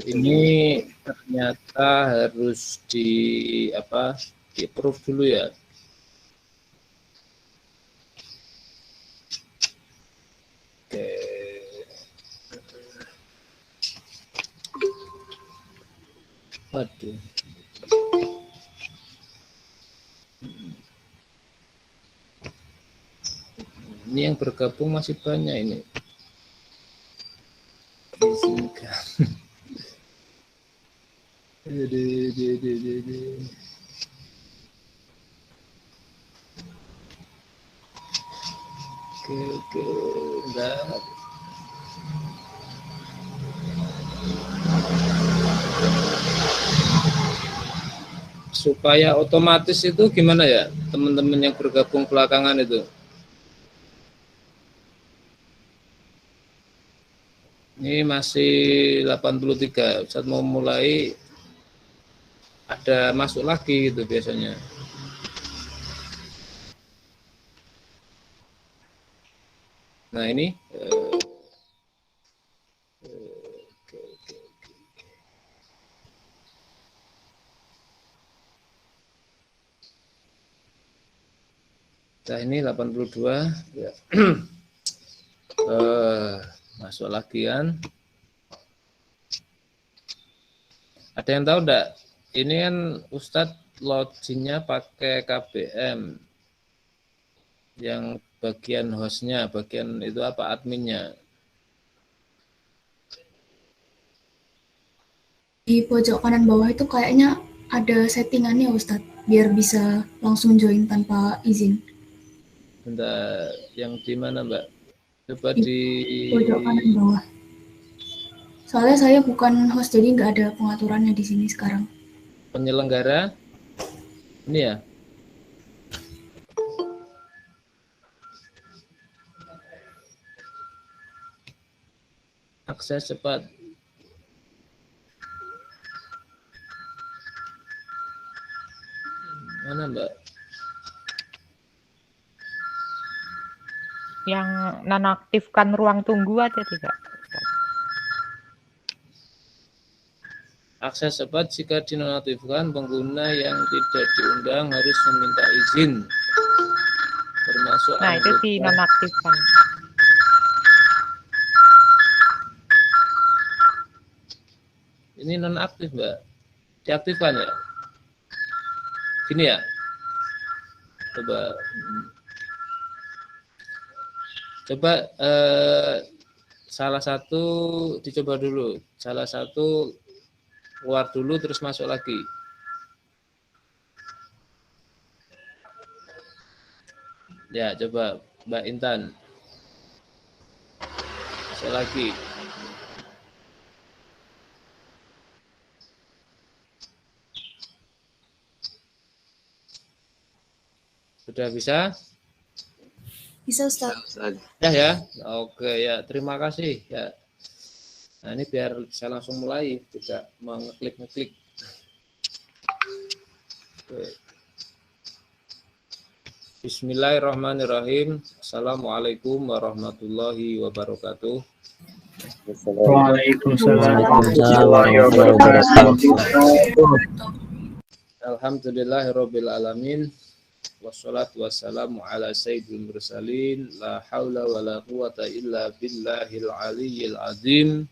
Ini ternyata harus di approve dulu ya. Oke. Waduh. Ini yang bergabung masih banyak ini. Izinkan. Oke, enggak. Supaya otomatis itu gimana ya, teman-teman yang bergabung belakangan itu? Ini masih 83, saat mau mulai ada masuk lagi gitu biasanya. Nah ini nah ini 82 ya. Masuk lagi kan. Ada yang tahu enggak? Ini kan Ustadz loginnya pakai KBM. Yang bagian hostnya, bagian itu apa, adminnya? Di pojok kanan bawah itu kayaknya ada settingannya Ustadz, biar bisa langsung join tanpa izin. Bentar, yang di mana Mbak? Coba Di pojok kanan bawah. Soalnya saya bukan host, jadi nggak ada pengaturannya di sini sekarang. Penyelenggara ini ya. Akses cepat. Mana Mbak? Yang nonaktifkan ruang tunggu ada tidak? Akses cepat jika dinonaktifkan, pengguna yang tidak diundang harus meminta izin. Termasuk nah anggota. itu dinonaktifkan. Ini nonaktif Mbak. Diaktifkan ya? Gini ya? Coba salah satu dicoba dulu. Salah satu keluar dulu terus masuk lagi. Ya, coba Mbak Intan. Masuk lagi. Sudah bisa? Bisa Ustaz. Ya. Oke ya, terima kasih ya. Nah, ini biar bisa langsung mulai, tidak mau ngeklik. Oke. Bismillahirrahmanirrahim. Assalamualaikum warahmatullahi wabarakatuh. Waalaikumsalam warahmatullahi wabarakatuh. Alhamdulillahirabbil alamin. Wassalatu wassalamu ala sayyidil mursalin. La haula wala quwata illa billahil aliyyil azim.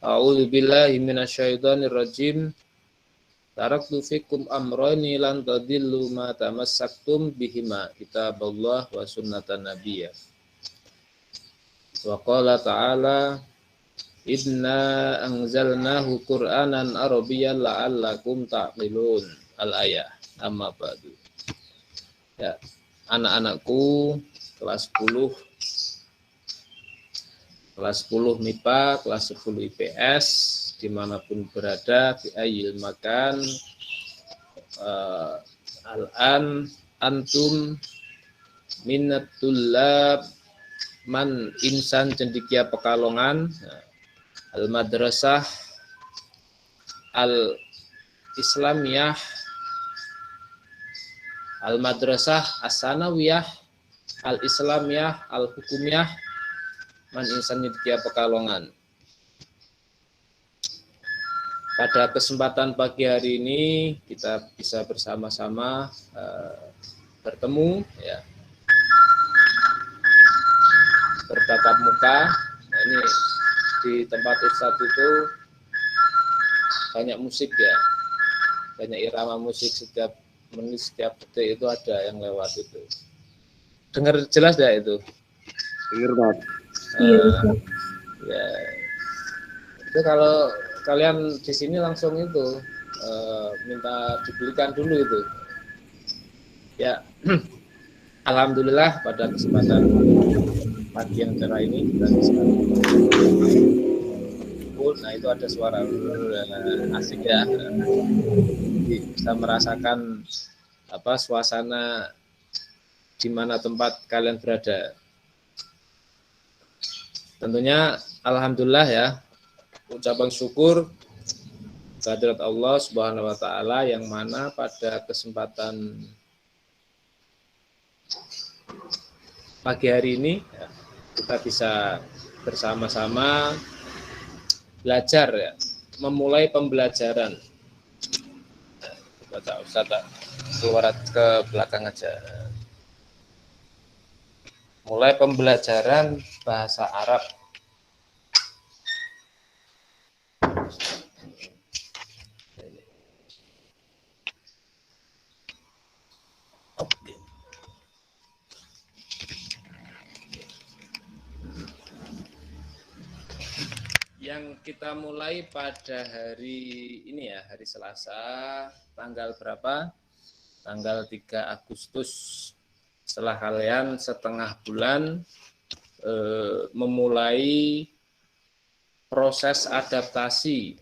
A'udzu billahi minasyaitonir rajim. Taraktu fikum amrani lan tadillu ma tamassaktum bihima, kitaballah wa sunnatan nabiyyah. Wa qala ta'ala inna anzalnahu qur'anan arabiyyan la'allakum ta'qilun. Al-ayah. Amma ba'du. Ya, anak-anakku kelas 10 MIPA, kelas 10 IPS, dimanapun berada, biayil makan, al-an antum minatulab man insan cendikia Pekalongan, al-madrasah al-islamiyah, al-madrasah as-sanawiyah, al-islamiyah, al-hukumiyah, man insan cendikia Pekalongan. pada kesempatan pagi hari ini kita bisa bersama-sama bertemu ya, bertatap muka. Nah, ini di tempat Ustadz itu banyak musik ya, banyak irama musik, setiap menit, setiap detik itu ada yang lewat itu. Dengar jelas ya itu? Dengar, Pak. Iya, Ustaz. Ya, itu kalau kalian di sini langsung itu minta dibelikan dulu itu. Ya, alhamdulillah pada kesempatan pagi yang cerah ini kita bisa. Nah itu ada suara asik ya. Jadi bisa merasakan apa suasana di mana tempat kalian berada. Tentunya alhamdulillah ya, ucapan syukur kehadirat Allah Subhanahu wa taala yang mana pada kesempatan pagi hari ini ya, kita bisa bersama-sama belajar ya, memulai pembelajaran. Baca Ustaz keluar ke belakang aja. Mulai pembelajaran bahasa Arab. Oke. Yang kita mulai pada hari ini ya, hari Selasa, tanggal berapa? Tanggal 3 Agustus. Setelah kalian setengah bulan memulai proses adaptasi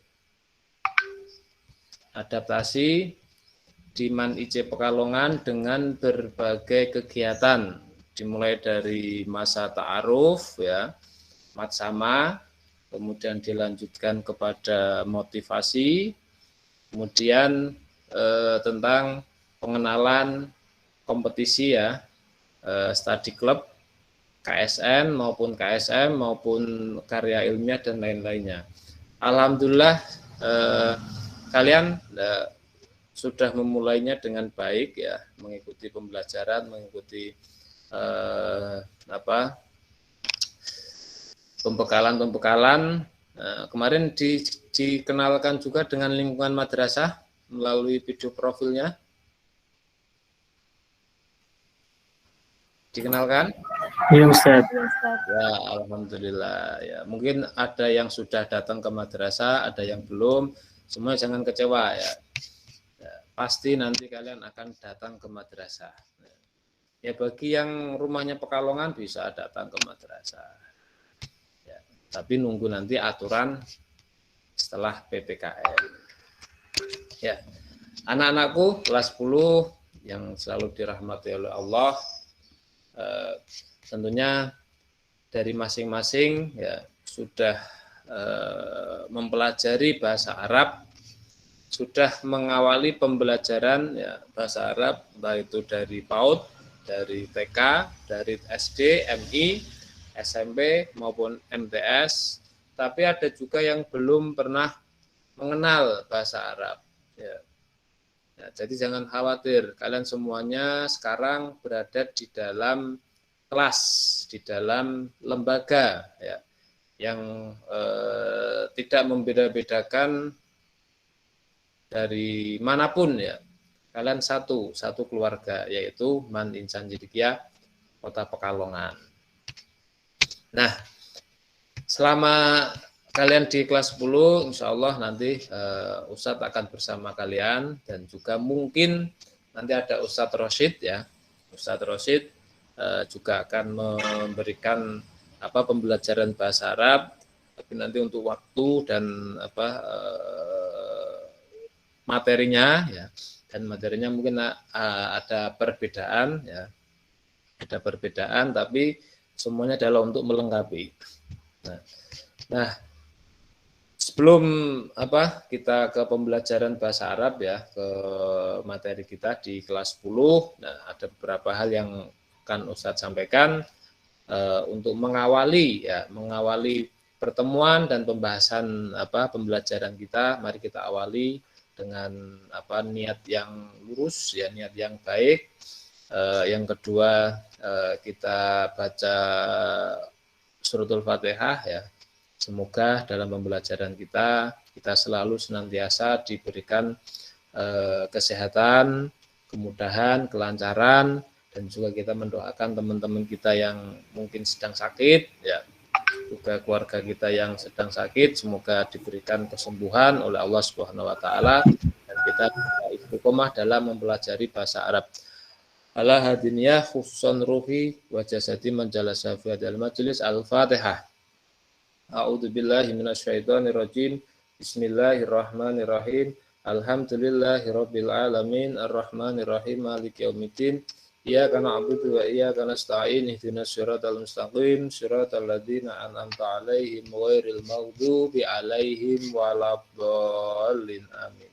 di Man IC Pekalongan dengan berbagai kegiatan, dimulai dari masa ta'aruf ya, matsama, kemudian dilanjutkan kepada motivasi, kemudian tentang pengenalan kompetisi ya, study club, KSN maupun KSM maupun karya ilmiah dan lain-lainnya. Alhamdulillah kalian sudah memulainya dengan baik ya, mengikuti pembelajaran, mengikuti pembekalan. Kemarin dikenalkan juga dengan lingkungan madrasah melalui video profilnya. Dikenalkan? Iya, Ustaz. Ya, alhamdulillah ya. Mungkin ada yang sudah datang ke madrasah, ada yang belum. Semua jangan kecewa ya. Ya, pasti nanti kalian akan datang ke madrasah. Ya, bagi yang rumahnya Pekalongan bisa datang ke madrasah. Ya, tapi nunggu nanti aturan setelah PPKM. Ya. Anak-anakku kelas 10 yang selalu dirahmati oleh Allah, tentunya dari masing-masing ya sudah mempelajari bahasa Arab, sudah mengawali pembelajaran ya, bahasa Arab baik itu dari PAUD, dari TK, dari SD, MI, SMP maupun MTS, tapi ada juga yang belum pernah mengenal bahasa Arab ya. Ya, jadi jangan khawatir, kalian semuanya sekarang berada di dalam kelas, di dalam lembaga ya, yang tidak membeda-bedakan dari manapun ya. Kalian satu keluarga, yaitu Man Insan Cidikya Kota Pekalongan. Nah, selama kalian di kelas 10, insya Allah nanti Ustadz akan bersama kalian, dan juga mungkin nanti ada Ustadz Rosyid ya. Ustadz Rosyid juga akan memberikan pembelajaran bahasa Arab, tapi nanti untuk waktu dan materinya ya, dan materinya mungkin ada perbedaan ya, ada perbedaan, tapi semuanya adalah untuk melengkapi. Nah, sebelum kita ke pembelajaran bahasa Arab ya, ke materi kita di kelas 10, nah ada beberapa hal yang akan Ustadz sampaikan untuk mengawali pertemuan dan pembahasan pembelajaran kita, mari kita awali dengan niat yang lurus, ya, niat yang baik. Yang kedua, kita baca suratul Fatihah, ya. Semoga dalam pembelajaran kita selalu senantiasa diberikan kesehatan, kemudahan, kelancaran, dan juga kita mendoakan teman-teman kita yang mungkin sedang sakit, ya, juga keluarga kita yang sedang sakit, semoga diberikan kesembuhan oleh Allah Subhanahu wa taala, dan kita istiqomah dalam mempelajari bahasa Arab. Ala hadiniyah khususan ruhi wa jasadi man jalasa fi hadal majlis. Al-Fatihah. A'udzubillahi minasyaitonirrajim. Bismillahirrahmanirrahim. Alhamdulillahirabbil alamin arrahmanirrahim maliki yaumiddin. Iyyaka na'budu wa iyyaka nasta'in ihdinas siratal mustaqim siratal ladzina an'amta 'alaihim ghairil maghdubi 'alaihim waladdallin. Amin.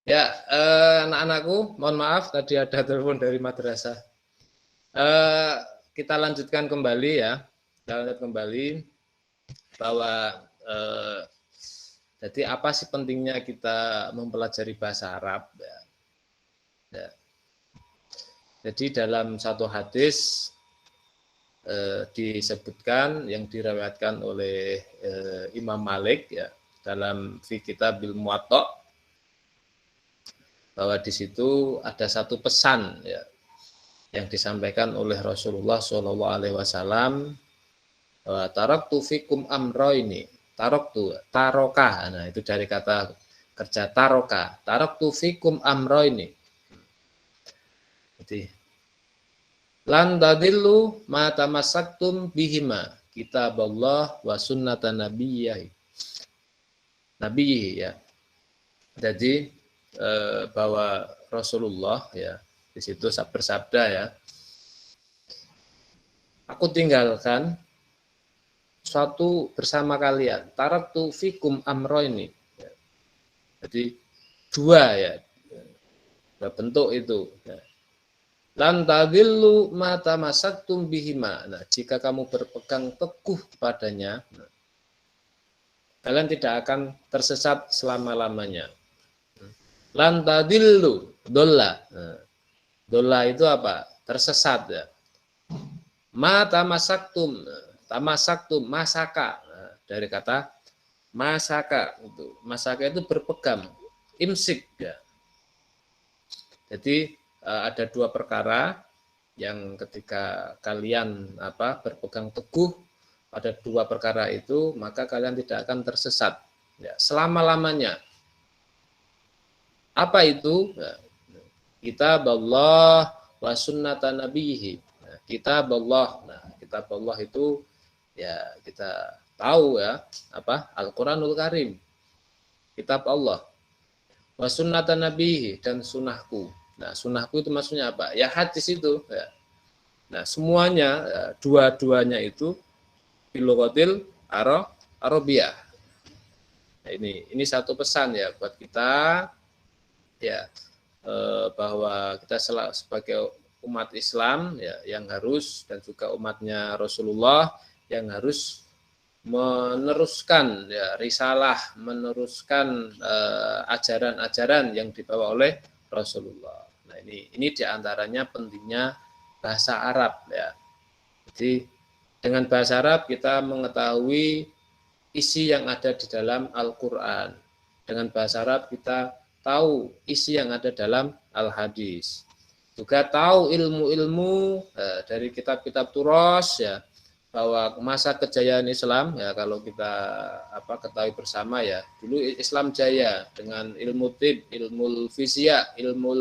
Ya, anak-anakku, mohon maaf tadi ada telepon dari madrasah. Kita lanjutkan kembali, ya. Kita lanjutkan kembali bahwa jadi apa sih pentingnya kita mempelajari bahasa Arab? Ya. Ya. Jadi dalam satu hadis disebutkan yang diriwayatkan oleh Imam Malik, ya, dalam fi Kitabil Muwatta, bahwa di situ ada satu pesan, ya, yang disampaikan oleh Rasulullah SAW, bahwa taraktu fikum amroini, taroka, nah itu dari kata kerja taroka, taraktu fikum amroini. Jadi lan tadillu ma tamassaktum bihima kitaballah wa sunnatan nabiyyi, ya. Jadi bahwa Rasulullah, ya, di situ bersabda, ya, aku tinggalkan suatu bersama kalian, taraktu fikum amroini, ya. Jadi dua, ya, bentuk itu, ya. Lan tadillu ma tamassaktum bihima. Nah, jika kamu berpegang teguh padanya, kalian tidak akan tersesat selama-lamanya. Lan tadillu, dolla. Dolla itu apa? Tersesat, ya. Ma tamasaktum, masaka. Dari kata masaka itu. Masaka itu berpegang, imsik, ya. Jadi ada dua perkara yang ketika kalian berpegang teguh pada dua perkara itu, maka kalian tidak akan tersesat ya, selama-lamanya. Apa itu? Ya, kitab Allah wa sunnata nabiyhi. Nah, kitab Allah. Nah, kitab Allah itu ya kita tahu ya, Al-Qur'anul Karim. Kitab Allah. Wa sunnata nabiyhi, dan sunnahku. Nah, sunnahku itu maksudnya apa? Ya hadis itu ya. Nah, semuanya ya, dua-duanya itu bilughatil Arabiyah. Nah, ini satu pesan ya buat kita ya, bahwa kita sebagai umat Islam ya, yang harus, dan juga umatnya Rasulullah yang harus meneruskan ya risalah, meneruskan ajaran-ajaran yang dibawa oleh Rasulullah. Nah, ini diantaranya pentingnya bahasa Arab ya. Jadi dengan bahasa Arab kita mengetahui isi yang ada di dalam Al-Qur'an. Dengan bahasa Arab kita tahu isi yang ada dalam Al-Hadis. Juga tahu ilmu-ilmu dari kitab-kitab Turas ya, bahwa masa kejayaan Islam ya, kalau kita ketahui bersama ya, dulu Islam jaya dengan ilmu tib, ilmu fisika, ilmu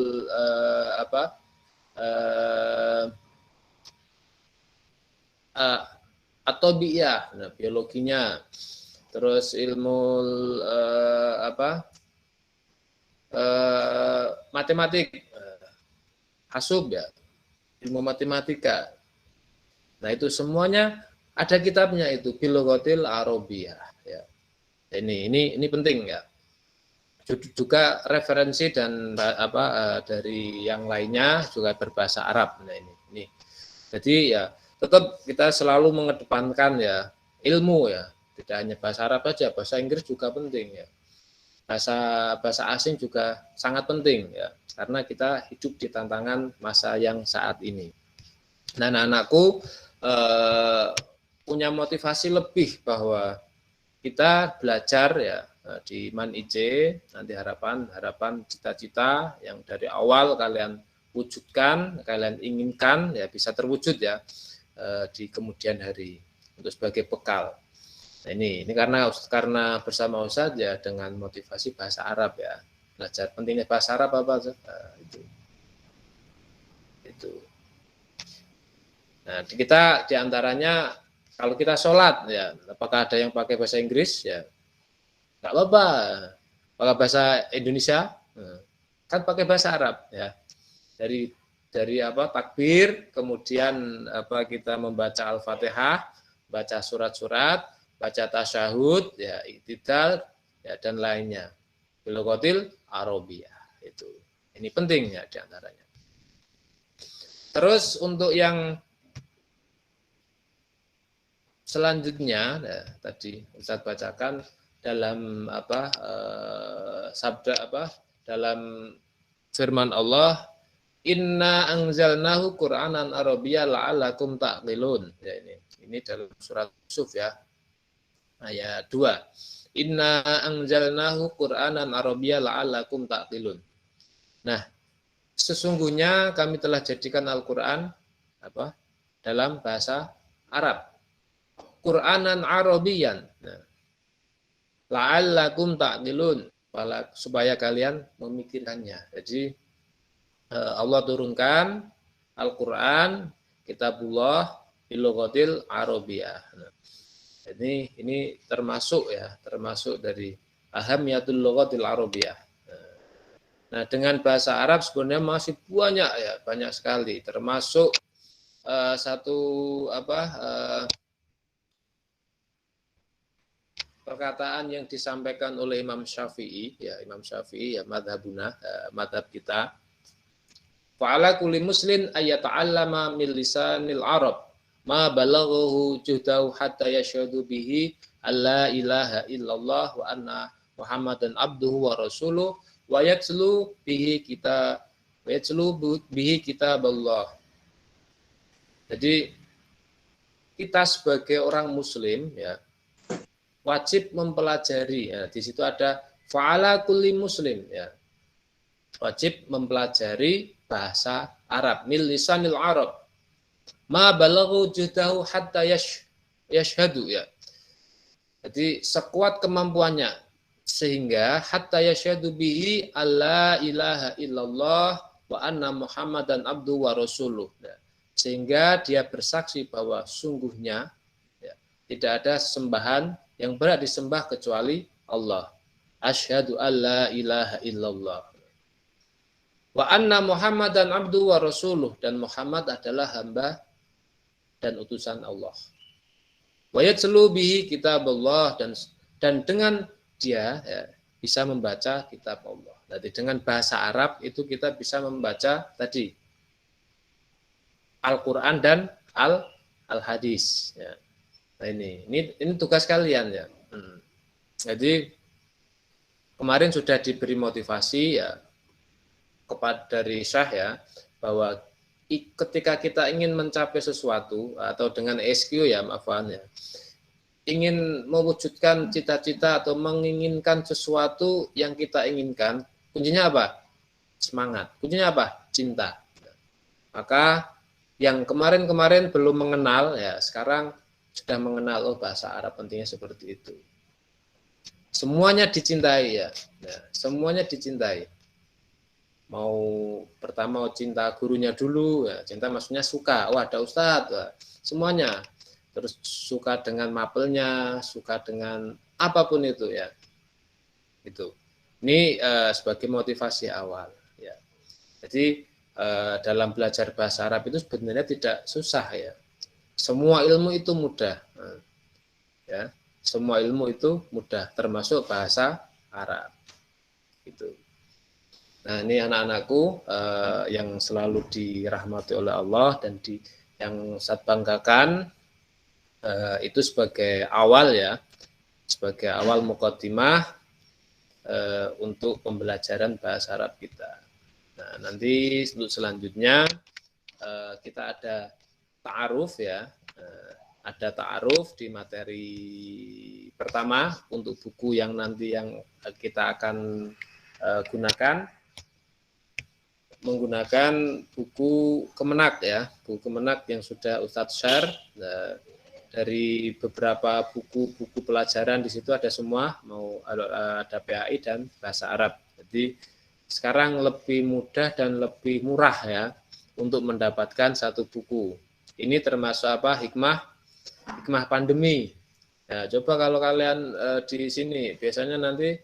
atobiyah, nah, biologinya, terus ilmu matematik, hasub ya, ilmu matematika. Nah, itu semuanya ada kitabnya itu, bilughatil Arabiyah ya. Ini penting ya. Juga referensi dan dari yang lainnya juga berbahasa Arab. Nah, ini. Jadi ya tetap kita selalu mengedepankan ya ilmu ya. Tidak hanya bahasa Arab saja, bahasa Inggris juga penting ya. Bahasa asing juga sangat penting ya, karena kita hidup di tantangan masa yang saat ini. Nah, anak-anakku punya motivasi lebih bahwa kita belajar ya di Man IJ, nanti harapan cita-cita yang dari awal kalian wujudkan, kalian inginkan ya bisa terwujud ya di kemudian hari untuk sebagai bekal. Nah, ini karena bersama Ustaz ya, dengan motivasi bahasa Arab ya, belajar pentingnya bahasa Arab itu. Nah, kita diantaranya kalau kita sholat ya, apakah ada yang pakai bahasa Inggris ya, nggak apa-apa. Pakai bahasa Indonesia kan pakai bahasa Arab ya. Dari takbir, kemudian kita membaca Al-Fatihah, baca surat-surat, baca tasyahud ya, i'tidal ya, dan lainnya. Bilughatil Arabiyah itu. Ini penting ya diantaranya. Terus untuk yang selanjutnya ya, tadi Ustaz bacakan dalam dalam firman Allah, inna anzalnahu Qur'anan Arabiyyan la'allakum ta'qilun. Ya, ini dalam surat Yusuf ya, ayat 2. Inna anzalnahu Qur'anan Arabiyyan la'allakum ta'qilun. Nah, sesungguhnya kami telah jadikan Al-Qur'an dalam bahasa Arab. Qur'anan Arabiyyan. Nah, la'allakum ta'qilun, supaya kalian memikirkannya. Jadi Allah turunkan Al-Qur'an, kitabullah bilughatil Arabiyah. Nah, ini termasuk dari ahamiyatul lughatil Arabiyah. Nah, dengan bahasa Arab sebenarnya masih banyak sekali, termasuk perkataan yang disampaikan oleh Imam Syafi'i ya, madhab kita. Fa'ala kulli muslim ayyata'allama min lisanil Arab ma balaghahu juhdahu hatta yashhadu bihi alla ilaha illallah wa anna Muhammadan abduhu wa rasuluh wa yatslu bihi kitaballah. Jadi kita sebagai orang muslim ya wajib mempelajari ya, di situ ada fa'ala kulli muslim ya. Wajib mempelajari bahasa Arab, min lisanil Arab. ma balaghu juhdahu hatta yashhadu ya. Jadi sekuat kemampuannya sehingga hatta yashhadu bihi alla ilaha illallah wa anna muhammadan abdu wa rasuluh. Ya. Sehingga dia bersaksi bahwa sungguhnya ya, tidak ada sembahan yang berat disembah kecuali Allah. Asyhadu alla ilaha illallah. Wa anna muhammadan abdu wa rasuluh, dan Muhammad adalah hamba dan utusan Allah. Wa yatslu bihi kitabullah, dan dengan dia ya, bisa membaca kitab Allah. Jadi dengan bahasa Arab itu kita bisa membaca tadi Al-Qur'an dan Al-Hadis ya. Nah ini tugas kalian ya. Jadi kemarin sudah diberi motivasi ya kepada dari Syah ya, bahwa ketika kita ingin mencapai sesuatu atau dengan SQ ya, maafan ya, ingin mewujudkan cita-cita atau menginginkan sesuatu yang kita inginkan, kuncinya apa? Semangat. Kuncinya apa? Cinta. Maka yang kemarin-kemarin belum mengenal ya, sekarang sudah mengenal bahasa Arab pentingnya seperti itu. Semuanya dicintai ya. Semuanya dicintai. Pertama cinta gurunya dulu, ya, cinta maksudnya suka, ada ustadz, semuanya. Terus suka dengan mapelnya, suka dengan apapun itu ya. Itu. Ini sebagai motivasi awal ya. Jadi dalam belajar bahasa Arab itu sebenarnya tidak susah ya. Semua ilmu itu mudah. Ya. Semua ilmu itu mudah, termasuk bahasa Arab. Itu. Nah ini anak-anakku yang selalu dirahmati oleh Allah dan yang saya banggakan, itu sebagai awal ya, sebagai awal muqaddimah untuk pembelajaran bahasa Arab kita. Nah nanti untuk selanjutnya kita ada ta'aruf ya, ada ta'aruf di materi pertama untuk buku yang nanti yang kita akan gunakan. Menggunakan buku Kemenak ya, buku Kemenak yang sudah Ustadz share. Dari beberapa buku pelajaran di situ ada semua, ada PAI dan bahasa Arab. Jadi sekarang lebih mudah dan lebih murah ya untuk mendapatkan satu buku. Ini termasuk hikmah pandemi. Ya, coba kalau kalian di sini biasanya nanti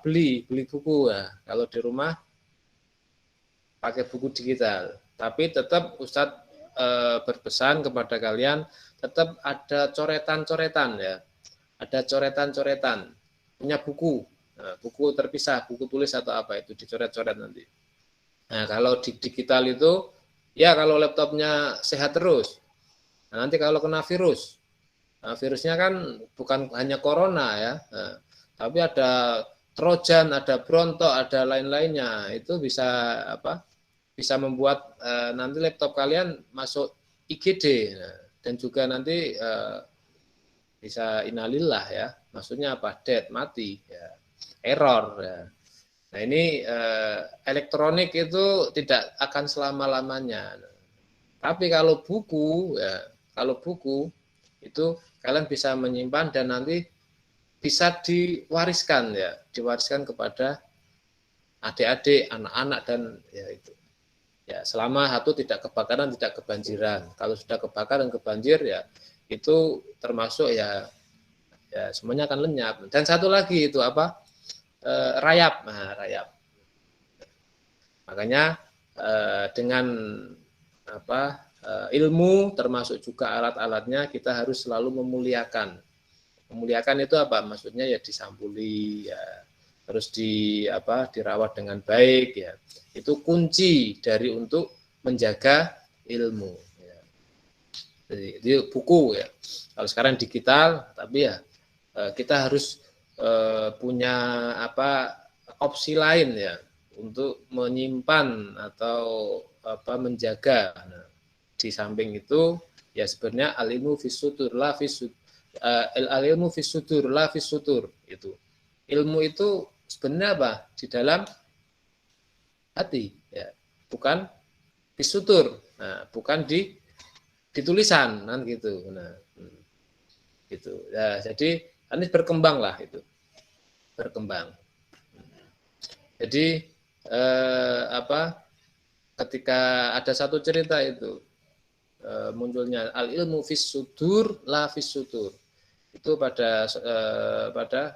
beli buku ya, kalau di rumah pakai buku digital, tapi tetap Ustadz berpesan kepada kalian tetap ada coretan-coretan ya, ada coretan-coretan, punya buku, buku terpisah, buku tulis atau apa itu dicoret-coret nanti. Nah kalau di digital itu ya kalau laptopnya sehat terus, nah, nanti kalau kena virus, virusnya kan bukan hanya corona ya, tapi ada Trojan, ada Bronto, ada lain-lainnya, itu bisa bisa membuat nanti laptop kalian masuk IGD dan juga nanti bisa innalillah ya, maksudnya dead, mati ya, error ya. Nah ini elektronik itu tidak akan selama-lamanya, tapi kalau buku itu kalian bisa menyimpan dan nanti bisa diwariskan ya, diwariskan kepada adik-adik, anak-anak dan ya itu. Ya, selama satu tidak kebakaran, tidak kebanjiran. Kalau sudah kebakaran, kebanjir ya itu termasuk ya semuanya akan lenyap. Dan satu lagi itu rayap. Nah, rayap. Makanya dengan ilmu termasuk juga alat-alatnya kita harus selalu memuliakan. Memuliakan itu apa? Maksudnya ya disampuli ya, terus dirawat dengan baik ya. Itu kunci dari untuk menjaga ilmu ya. Jadi buku ya. Kalau sekarang digital, tapi ya kita harus punya opsi lain ya untuk menyimpan atau menjaga. Nah, di samping itu ya sebenarnya al-ilmu fis sutur la fis al-ilmu fis sutur la fis sutur itu. Ilmu itu sebenarnya apa? Di dalam hati ya, bukan fis sutur. Nah, bukan di tulisan kan gitu. Nah, gitu. Ya, jadi ini berkembang lah itu. Berkembang. Jadi ketika ada satu cerita itu munculnya al ilmu fis sudur la fis sudur. Itu pada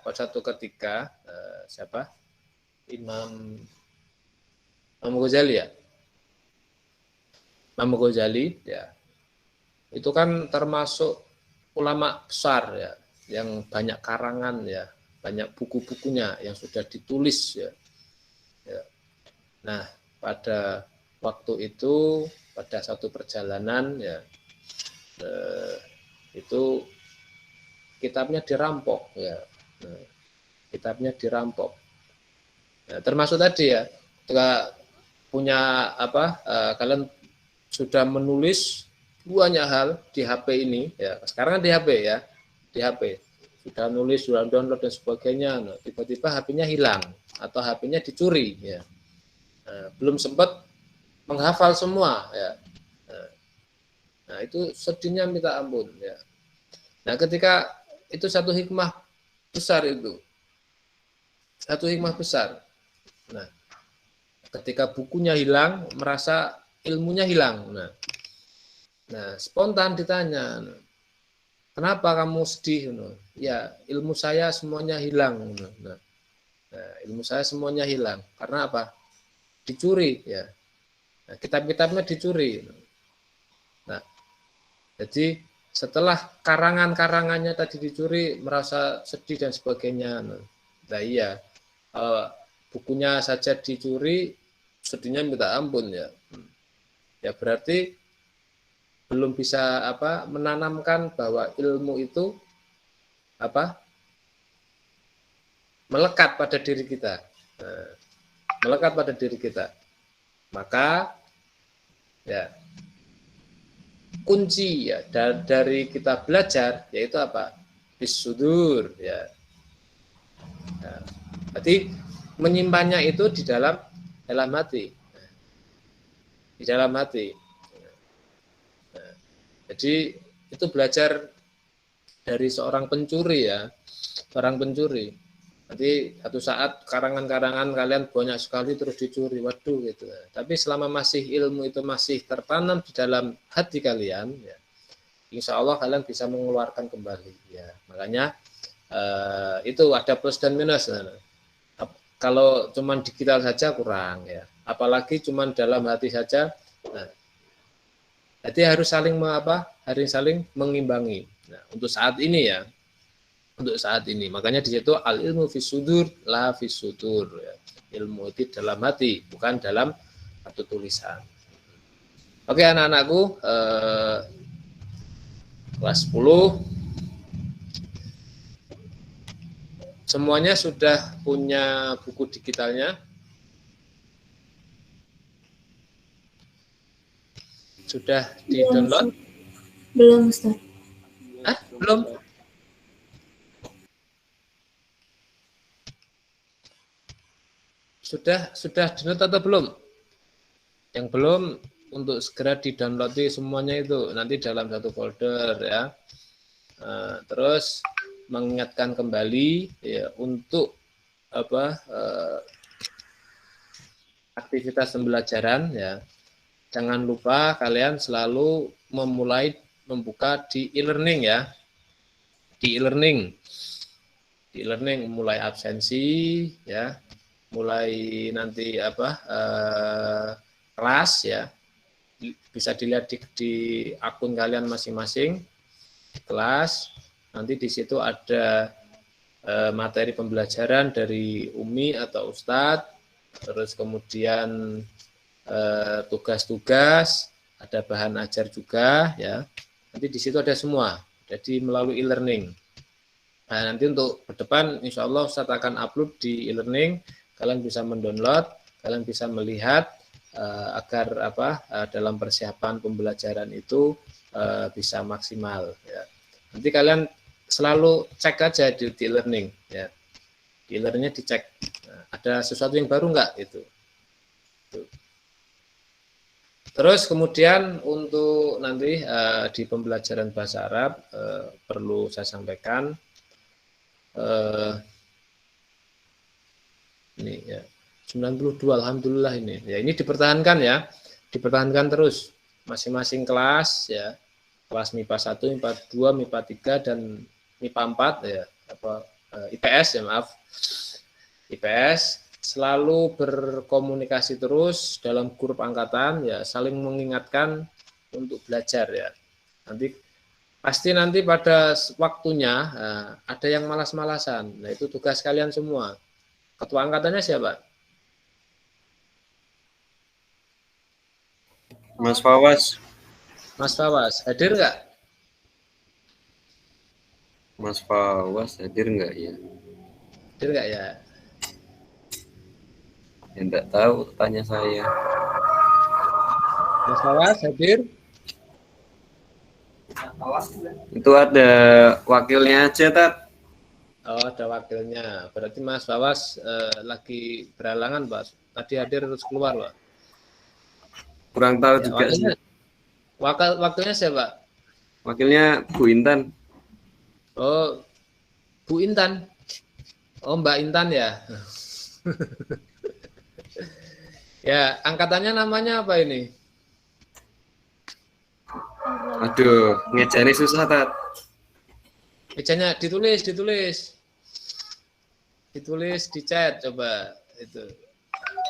satu ketika siapa? Imam Ghazali ya. Imam Ghazali ya. Itu kan termasuk ulama besar ya, yang banyak karangan ya, banyak buku-bukunya yang sudah ditulis ya. Ya. Nah, pada waktu itu pada satu perjalanan ya itu kitabnya dirampok ya. Nah, kitabnya dirampok. Nah, termasuk tadi ya, ketika punya kalian sudah menulis banyak hal di HP ini ya. Sekarang kan di HP ya, di HP sudah nulis, sudah download dan sebagainya. Nah, tiba-tiba HP-nya hilang atau HP-nya dicuri ya. Nah, belum sempat menghafal semua ya. Nah, itu sedihnya minta ampun ya. Nah, ketika itu satu hikmah besar itu. Satu hikmah besar. Nah, ketika bukunya hilang, merasa ilmunya hilang. Nah, spontan ditanya, kenapa kamu sedih? Ya, ilmu saya semuanya hilang. Nah, ilmu saya semuanya hilang. Karena apa? Dicuri ya. Nah, kitab-kitabnya dicuri. Nah, jadi setelah karangan-karangannya tadi dicuri, merasa sedih dan sebagainya. Nah iya, kalau bukunya saja dicuri, sedihnya minta ampun ya. Ya berarti belum bisa menanamkan bahwa ilmu itu melekat pada diri kita. Nah, melekat pada diri kita. Maka ya kunci ya dari kita belajar yaitu apa? Bisudur ya. Nah, berarti menyimpannya itu di dalam hati. Di dalam hati. Nah, jadi itu belajar dari seorang pencuri ya. Seorang pencuri. Nanti satu saat karangan-karangan kalian banyak sekali terus dicuri, waduh gitu. Tapi selama masih ilmu itu masih tertanam di dalam hati kalian, ya, insya Allah kalian bisa mengeluarkan kembali. Ya, makanya itu ada plus dan minus. Kalau cuma digital saja kurang, ya. Apalagi cuma dalam hati saja. Nah, jadi harus saling harus saling mengimbangi. Nah, untuk saat ini ya. Untuk saat ini. Makanya di situ al ilmu fis sudur la fis sudur ya. Ilmu itu dalam hati, bukan dalam satu tulisan. Oke anak-anakku, kelas 10 semuanya sudah punya buku digitalnya? Sudah di-download? Belum, Ustaz. Belum? Sudah di-download atau belum? Yang belum, untuk segera di-download semuanya itu nanti dalam satu folder ya. Terus mengingatkan kembali ya untuk aktivitas pembelajaran ya. Jangan lupa kalian selalu membuka di e-learning ya. Di e-learning mulai absensi ya. Mulai nanti kelas ya, bisa dilihat di akun kalian masing-masing kelas. Nanti di situ ada materi pembelajaran dari Umi atau Ustadz, terus kemudian tugas-tugas, ada bahan ajar juga ya. Nanti di situ ada semua, jadi melalui e-learning. Nah, nanti untuk ke depan insya Allah Ustadz akan upload di e-learning. Kalian bisa mendownload, kalian bisa melihat agar dalam persiapan pembelajaran itu bisa maksimal. Ya. Nanti kalian selalu cek aja di e-learning. Ya. Di e-learningnya dicek. Nah, ada sesuatu yang baru nggak itu. Terus kemudian untuk nanti di pembelajaran bahasa Arab perlu saya sampaikan ini ya 92 alhamdulillah ini. Ya ini dipertahankan ya. Dipertahankan terus masing-masing kelas ya. Kelas MIPA 1, MIPA 2, MIPA 3 dan MIPA 4 ya IPS ya maaf. IPS selalu berkomunikasi terus dalam grup angkatan ya, saling mengingatkan untuk belajar ya. Pasti nanti pada waktunya ada yang malas-malasan. Nah, itu tugas kalian semua. Ketua angkatannya siapa? Mas Fawas. Mas Fawas, hadir nggak? Mas Fawas hadir nggak ya? Hadir nggak ya? Ya enggak tahu, tanya saya. Mas Fawas hadir? Itu ada wakilnya aja, Tat. Oh, ada wakilnya. Berarti Mas Fawas lagi berhalangan, Pak. Tadi hadir terus keluar, Pak. Kurang tahu Ya, juga sih. wakilnya siapa? Wakilnya Bu Intan. Oh, Bu Intan. Oh, Mbak Intan ya. Ya, angkatannya namanya apa ini? Aduh, ngejari susah, Tat. Ejanya ditulis di chat coba itu.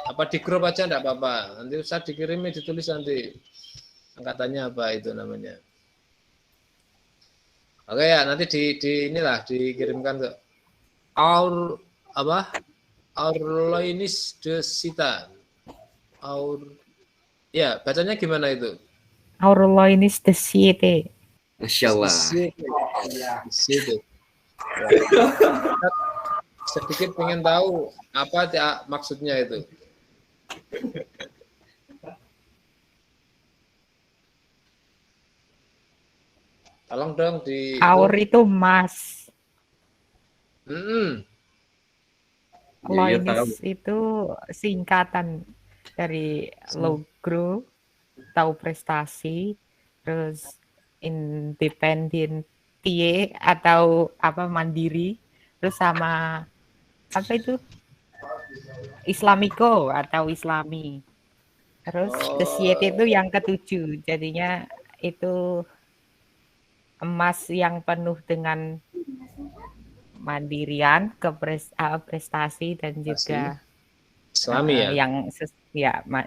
Apa di grup aja enggak apa-apa. Nanti usah dikirimi ditulis nanti. Angkatannya apa itu namanya. Oke ya, nanti di inilah dikirimkan ke Aurloinis de Sita. Ya, bacanya gimana itu? Aurloinis de Siete. Masya Allah. Situ. Sedikit pengen tahu apa maksudnya itu. Tolong dong di Aur itu emas. Iya, Loinis itu singkatan dari logo, tahu prestasi, terus independent atau apa mandiri, terus sama apa itu Islamiko atau Islami. Terus the Siete itu yang ketujuh, jadinya itu emas yang penuh dengan mandirian, prestasi dan juga Islami ya. Yang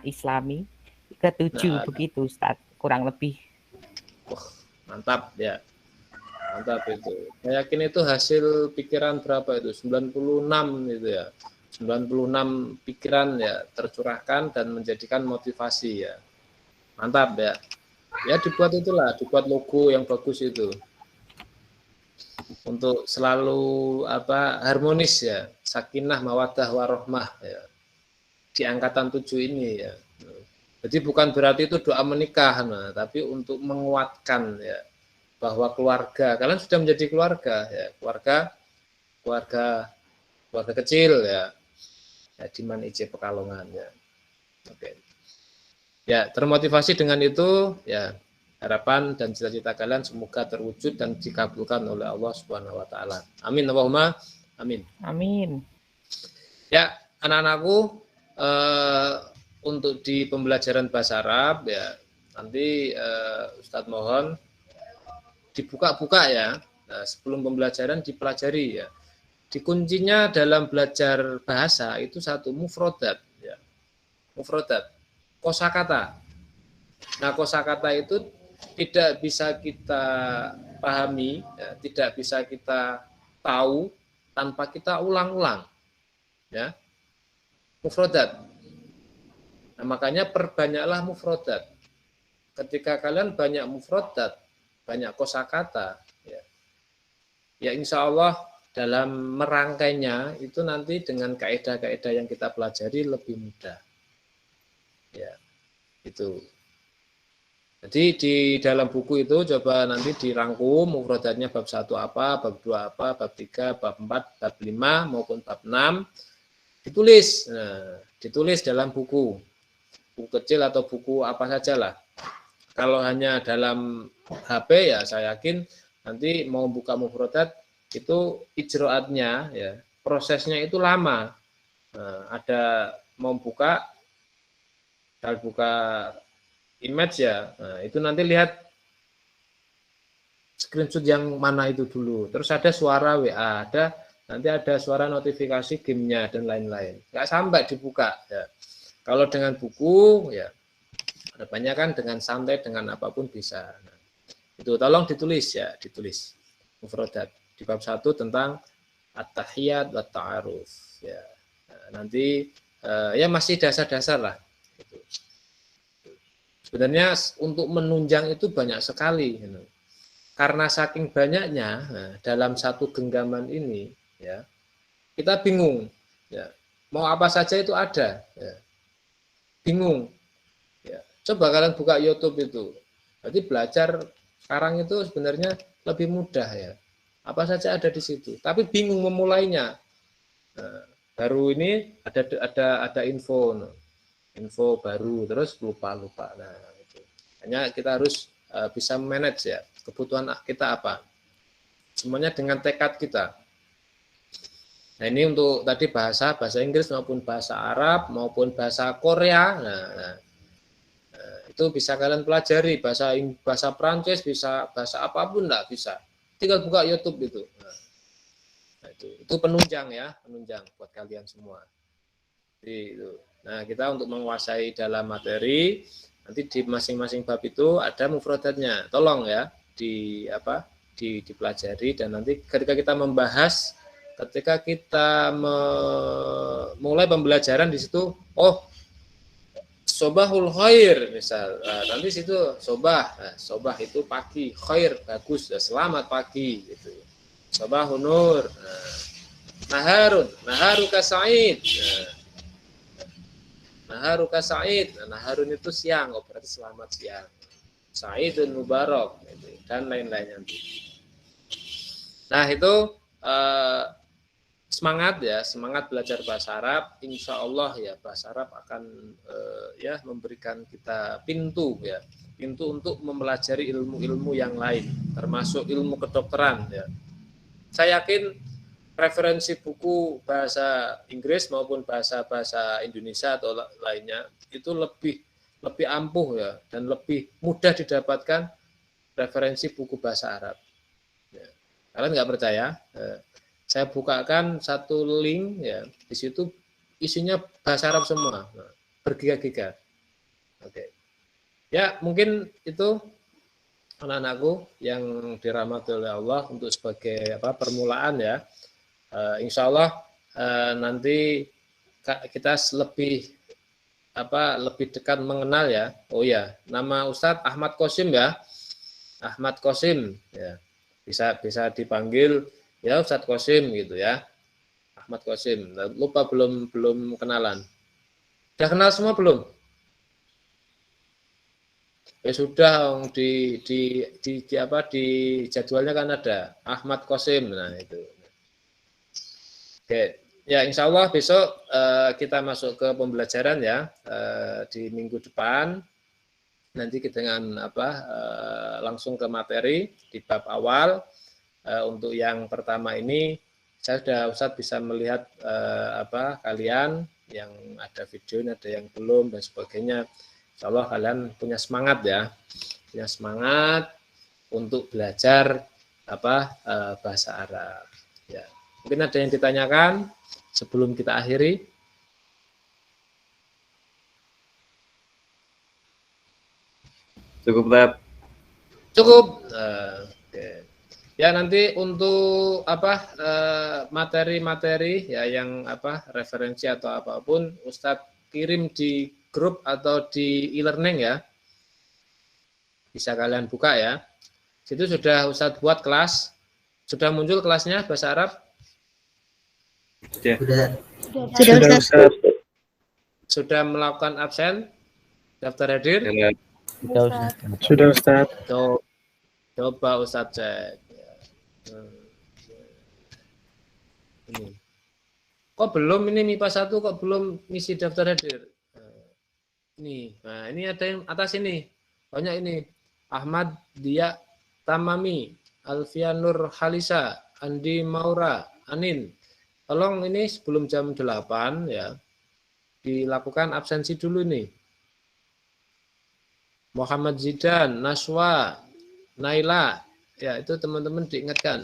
Islami ketujuh begitu, Ustaz, kurang lebih. Mantap ya. Mantap itu. Saya yakin itu hasil pikiran berapa itu? 96 itu ya. 96 pikiran ya tercurahkan dan menjadikan motivasi ya. Mantap ya. Ya dibuat itulah, dibuat logo yang bagus itu. Untuk selalu harmonis ya, sakinah mawaddah warahmah ya. Di angkatan 7 ini ya. Jadi bukan berarti itu doa menikah, tapi untuk menguatkan ya bahwa keluarga, kalian sudah menjadi keluarga ya, keluarga kecil ya. Ya di Manice Pekalongan ya. Oke. Ya, termotivasi dengan itu ya harapan dan cita-cita kalian semoga terwujud dan dikabulkan oleh Allah Subhanahu wa taala. Amin Allahumma amin. Amin. Ya, anak-anakku untuk di pembelajaran bahasa Arab ya nanti Ustadz mohon dibuka-buka ya. Nah, sebelum pembelajaran dipelajari ya. Dikuncinya dalam belajar bahasa itu satu mufrodat ya. Mufrodat, kosakata. Nah, kosakata itu tidak bisa kita pahami, ya, tidak bisa kita tahu tanpa kita ulang-ulang. Ya. Mufrodat. Nah, makanya perbanyaklah mufrodat. Ketika kalian banyak mufrodat, banyak kosakata, ya insya Allah dalam merangkainya itu nanti dengan kaidah-kaidah yang kita pelajari lebih mudah. Ya, itu. Jadi di dalam buku itu coba nanti dirangkum mufrodatnya bab 1 apa, bab 2 apa, bab 3, bab 4, bab 5 maupun bab 6 ditulis. Nah, ditulis dalam buku. buku kecil atau buku apa saja lah. Kalau hanya dalam HP ya saya yakin nanti mau buka mufradat itu ijroatnya ya, prosesnya itu lama. Nah, ada mau buka image ya, nah, itu nanti lihat screenshot yang mana itu dulu. Terus ada suara WA, nanti ada suara notifikasi gamenya dan lain-lain. Nggak sampai dibuka. Ya. Kalau dengan buku, ya harapannya kan dengan santai, dengan apapun bisa. Nah, itu tolong ditulis ya, ditulis mufradat di bab 1 tentang at-tahiyat wa ta'aruf. Ya. Nah, nanti ya masih dasar-dasar lah. Gitu. Sebenarnya untuk menunjang itu banyak sekali. Gitu. Karena saking banyaknya dalam satu genggaman ini, ya kita bingung. Ya, mau apa saja itu ada. Ya. Bingung. Ya. Coba kalian buka YouTube itu. Berarti belajar sekarang itu sebenarnya lebih mudah ya. Apa saja ada di situ. Tapi bingung memulainya. Nah, baru ini ada info baru terus lupa. Nah, itu. Hanya kita harus bisa manage ya kebutuhan kita apa. Semuanya dengan tekad kita. Nah, ini untuk tadi bahasa Inggris maupun bahasa Arab maupun bahasa Korea. Nah, itu bisa kalian pelajari bahasa Prancis, bisa bahasa apapun enggak bisa. Tinggal buka YouTube itu. Nah, itu penunjang ya, penunjang buat kalian semua. Jadi itu. Nah, kita untuk menguasai dalam materi nanti di masing-masing bab itu ada mufradatnya. Tolong ya dipelajari dan nanti ketika kita membahas, ketika kita mulai pembelajaran di situ, sobahul khair misal, nanti situ sobah itu pagi, khair bagus, selamat pagi gitu. Sobahun nur, naharuka sa'id. Naharuka sa'id, naharun itu siang, berarti selamat siang. Sa'idun mubarak dan lain-lain nanti. Nah, itu semangat belajar bahasa Arab. Insya Allah ya bahasa Arab akan ya memberikan kita pintu untuk mempelajari ilmu-ilmu yang lain, termasuk ilmu kedokteran ya. Saya yakin referensi buku bahasa Inggris maupun bahasa Indonesia atau lainnya itu lebih ampuh ya dan lebih mudah didapatkan referensi buku bahasa Arab. Ya. Kalian nggak percaya? Saya bukakan satu link ya, di situ isinya bahasa Arab semua, bergiga-giga. Oke. Ya mungkin itu anak-anakku yang dirahmati oleh Allah untuk sebagai permulaan ya. Insya Allah nanti kita lebih dekat mengenal ya. Oh ya, nama Ustadz Ahmad Qasim ya. Ahmad Qasim ya. Bisa dipanggil ya Ustadz Qasim gitu ya. Ahmad Qasim. Lupa belum kenalan. Sudah kenal semua belum? Ya sudah di jadwalnya kan ada Ahmad Qasim. Nah itu. Oke, ya insya Allah besok kita masuk ke pembelajaran ya di minggu depan. Nanti kita dengan langsung ke materi di bab awal. Untuk yang pertama ini saya Ustadz bisa melihat kalian yang ada videonya, ada yang belum dan sebagainya. Insya Allah kalian punya semangat ya, punya semangat untuk belajar bahasa Arab. Ya. Mungkin ada yang ditanyakan sebelum kita akhiri. Cukup, Tab. Cukup. Okay. Ya nanti untuk materi-materi ya yang referensi atau apapun Ustadz kirim di grup atau di e-learning ya. Bisa kalian buka ya. Situ sudah Ustadz buat kelas. Sudah muncul kelasnya bahasa Arab? Sudah Ustaz. Sudah melakukan absen? Daftar hadir? Sudah Ustaz. Coba Ustadz cek. Ini. Kok belum ini MIPA 1 kok belum ngisi daftar hadir? Nih, nah ini ada yang atas ini. Banyak ini. Ahmad Dia Tamami, Alfian Nur Halisa, Andi Maura, Anin. Tolong ini sebelum jam 8 ya, dilakukan absensi dulu nih. Muhammad Zidan, Naswa, Naila, ya itu teman-teman diingatkan.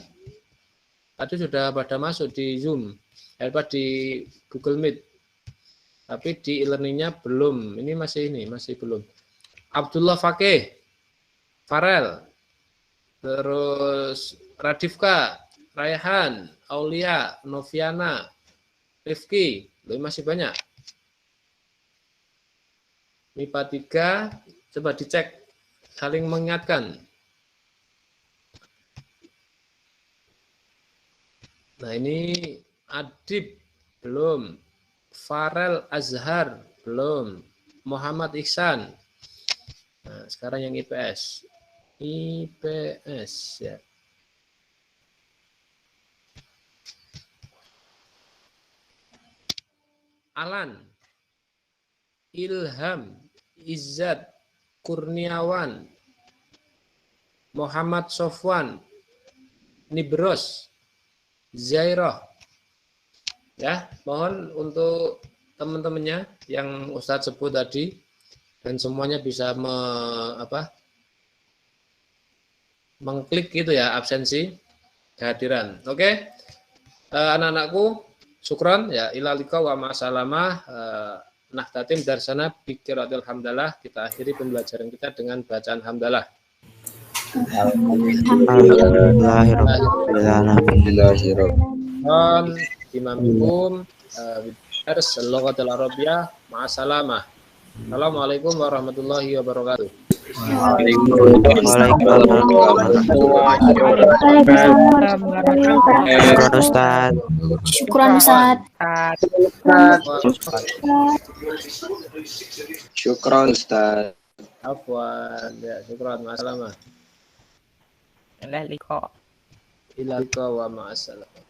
Tadi sudah pada masuk di Zoom, di Google Meet. Tapi di e-learningnya belum. Ini masih belum. Abdullah Fakih, Farel, terus Radifka, Raihan, Aulia, Noviana, Rifki, masih banyak. MIPA 3, coba dicek, saling mengingatkan. Nah ini Adib, belum. Farel Azhar, belum. Muhammad Ihsan. Nah, sekarang yang IPS. IPS ya. Alan, Ilham, Izzat, Kurniawan, Muhammad Sofwan, Nibros, Zairah. Ya, mohon untuk teman-temannya yang Ustadz sebut tadi dan semuanya bisa mengklik gitu ya absensi kehadiran. Oke. Anak-anakku, syukron ya, ila liqa wa ma'salamah. Nahtatim darsana bi qiraatil hamdalah. Kita akhiri pembelajaran kita dengan bacaan hamdalah. Alhamdulillahirabbil imamikum Lughatul Arabiyyah ma'asalamah. Assalamualaikum warahmatullahi wabarakatuh. Syukran Ustaz. Syukran Ustaz. Afwan ya, syukran, ma'asalamah. Ila liqa. Ila liqa wa ma'asalamah.